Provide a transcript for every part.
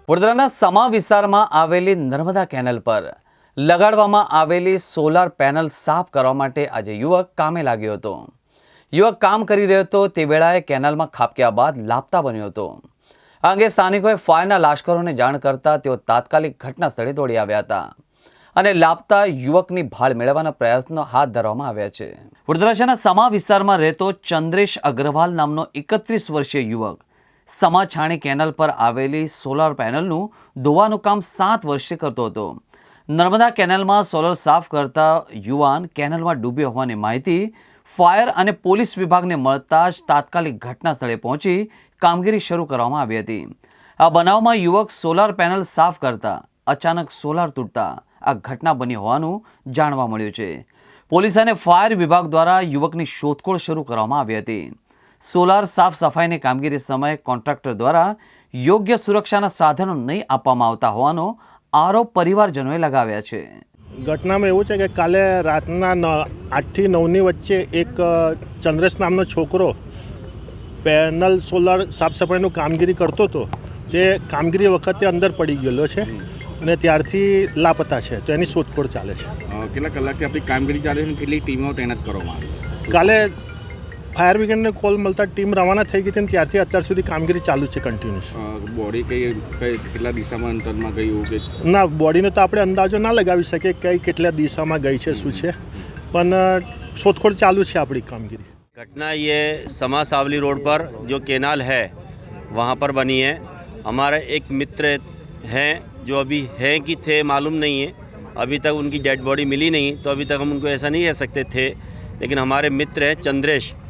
વડોદરાના સમા વિસ્તારમાં આવેલી નર્મદા કેનાલ પર લગાડવામાં આવેલી સોલાર પેનલ સાફ કરવા માટે આજે યુવક કામે લાગ્યો હતો। યુવક કામ કરી રહ્યો હતો તે વેળાએ કેનાલમાં ખાબક્યા બાદ લાપતા બન્યો હતો। આ અંગે સ્થાનિકોએ ફાયરના લાશ્કરોને જાણ કરતા તેઓ તાત્કાલિક ઘટના સ્થળે દોડી આવ્યા હતા અને લાપતા યુવકની ભાળ મેળવવાના પ્રયત્નો હાથ ધરવામાં આવ્યા છે। વડોદરા શહેરના સમા વિસ્તારમાં રહેતો ચંદ્રેશ અગ્રવાલ નામનો 31 વર્ષીય યુવક સમા છાણી કેનાલ પર આવેલી સોલાર પેનલનું ધોવાનું કામ 7 વર્ષે કરતો હતો। નર્મદા કેનાલમાં સોલર સાફ કરતા યુવાન કેનાલમાં ડૂબ્યો હોવાની માહિતી ફાયર અને પોલીસ વિભાગને મળતા જ તાત્કાલિક ઘટના સ્થળે પહોંચી કામગીરી શરૂ કરવામાં આવી હતી। આ બનાવમાં યુવક સોલાર પેનલ સાફ કરતા અચાનક સોલાર તૂટતા આ ઘટના બની હોવાનું જાણવા મળ્યું છે। પોલીસ અને ફાયર વિભાગ દ્વારા યુવકની શોધખોળ શરૂ કરવામાં આવી હતી। સોલાર સાફ સફાઈની કામગીરી સમયે કોન્ટ્રાક્ટર દ્વારા યોગ્ય સુરક્ષાના સાધનો નહીં આપવામાં આવતા હોવાનો આરોપ પરિવારજનોએ લગાવ્યા છે। ઘટનામાં એવું છે કે કાલે રાતના 8 થી 9ની વચ્ચે એક ચંદ્રેશ નામનો છોકરો પેનલ સોલાર સાફ સફાઈનું કામગીરી કરતો હતો। તે કામગીરી વખતે અંદર પડી ગયેલો છે અને ત્યારથી લાપતા છે, તો એની શોધખોળ ચાલે છે। કેટલા કલાકથી આપણી કામગીરી ચાલે છે, કેટલી ટીમો તૈનાત કરવામાં આવી? કાલે ફાયર બ્રિગેડને કોલ મળતા ટીમ રવાના થઈ ગઈ હતી અને ત્યારથી અત્યાર સુધી કામગીરી ચાલુ છે કન્ટિન્યુઅસ। બોડી કેટલા દિશામાં અંતરમાં ગયું કે ના, બોડીનો તો આપણે અંદાજો ના લગાવી શકીએ કઈ કેટલા દિશામાં ગઈ છે શું છે, પણ શોધખોળ ચાલુ છે આપણી કામગીરી। घटना ये समा सावली रोड पर जो केनाल है वहाँ पर बनी है। हमारा एक मित्र हैं जो अभी हैं कि थे मालूम नहीं है, अभी तक उनकी डेड बॉडी मिली नहीं, तो अभी तक हम उनको ऐसा नहीं कह सकते थे। लेकिन हमारे मित्र हैं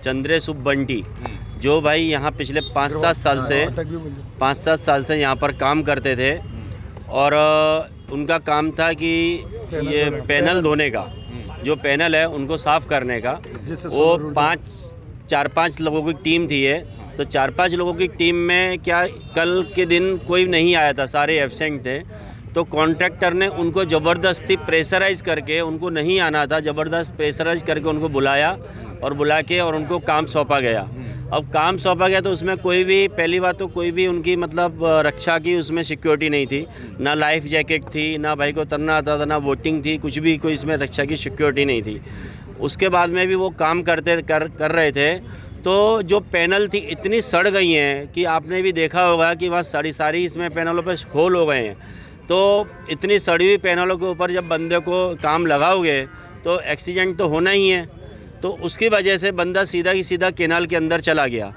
चंद्रेश उप बंटी, जो भाई यहाँ पिछले 5-7 साल से यहाँ पर काम करते थे और उनका काम था कि ये पैनल धोने का, जो पैनल है उनको साफ़ करने का। वो 4-5 लोगों की टीम थी है, तो 4-5 लोगों की टीम में क्या कल के दिन कोई नहीं आया था, सारे एब्सेंट थे। तो कॉन्ट्रैक्टर ने उनको ज़बरदस्ती प्रेशराइज़ करके, उनको नहीं आना था, ज़बरदस्त प्रेशराइज़ करके उनको बुलाया और बुला के और उनको काम सौंपा गया। अब काम सौंपा गया तो उसमें कोई भी, पहली बात तो कोई भी उनकी मतलब रक्षा की उसमें सिक्योरिटी नहीं थी, ना लाइफ जैकेट थी, ना भाई को तरना आता था, ना बोटिंग थी, कुछ भी कोई इसमें रक्षा की सिक्योरिटी नहीं थी। उसके बाद में भी वो काम कर रहे थे, तो जो पैनल थी इतनी सड़ गई हैं कि आपने भी देखा होगा कि वहाँ सारी इसमें पैनलों पे होल हो गए हैं। तो इतनी सड़ी हुई पैनलों के ऊपर जब बंदे को काम लगाओगे तो एक्सीडेंट तो होना ही है। तो उसकी वजह से बंदा सीधा ही सीधा केनाल के अंदर चला गया।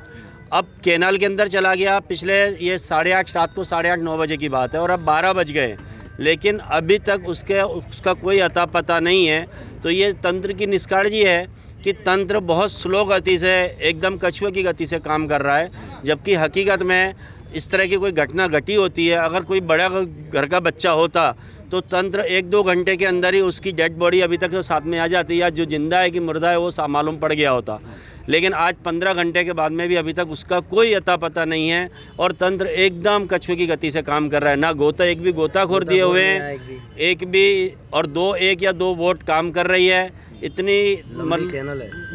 अब केनाल के अंदर चला गया, पिछले ये 8:30 रात को 8:30-9 बजे की बात है और अब 12 बज गए, लेकिन अभी तक उसका कोई अता पता नहीं है। तो ये तंत्र की निष्काळजी है कि तंत्र बहुत स्लो गति से, एकदम कछुए की गति से काम कर रहा है, जबकि हकीकत में इस तरह की कोई घटना घटी होती है, अगर कोई बड़ा घर का बच्चा होता तो तंत्र 1-2 घंटे के अंदर ही उसकी डेड बॉडी अभी तक तो साथ में आ जाती, या जो जिंदा है कि मुर्दा है वो मालूम पड़ गया होता। लेकिन आज 15 घंटे के बाद में भी अभी तक उसका कोई अता पता नहीं है और तंत्र एकदम कछुए की गति से काम कर रहा है। ना एक भी गोताखोर दिए हुए हैं, एक भी, और 1 या 2 बोट काम कर रही है। इतनी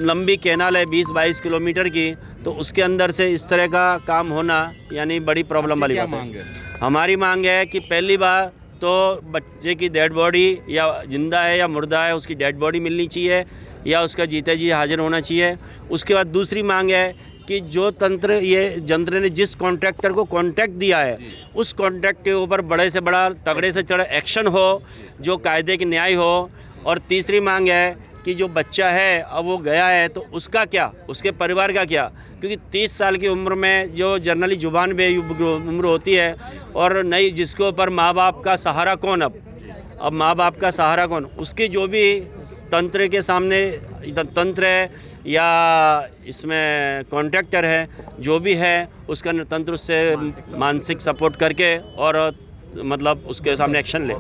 लंबी कैनाल है 20-22 किलोमीटर की, तो उसके अंदर से इस तरह का काम होना यानी बड़ी प्रॉब्लम वाली बात है। हमारी मांग है कि पहली बार तो बच्चे की डेड बॉडी, या जिंदा है या मुर्दा है, उसकी डेड बॉडी मिलनी चाहिए या उसका जीते जी हाजिर होना चाहिए। उसके बाद दूसरी मांग है कि जो जंत्र ने जिस कॉन्ट्रैक्टर को कॉन्ट्रैक्ट दिया है उस कॉन्ट्रैक्ट के ऊपर बड़े से बड़ा, तगड़े से तगड़ा एक्शन हो, जो कायदे की न्याय हो। और तीसरी मांग है कि जो बच्चा है अब वो गया है तो उसका क्या, उसके परिवार का क्या, क्योंकि 30 साल की उम्र में जो जनरली जुबान बे उम्र होती है और नई, जिसके ऊपर माँ बाप का सहारा कौन, अब माँ बाप का सहारा कौन, उसके जो भी तंत्र के सामने तंत्र है या इसमें कॉन्ट्रैक्टर है, जो भी है उसका तंत्र उससे मानसिक सपोर्ट करके और मतलब उसके सामने एक्शन ले।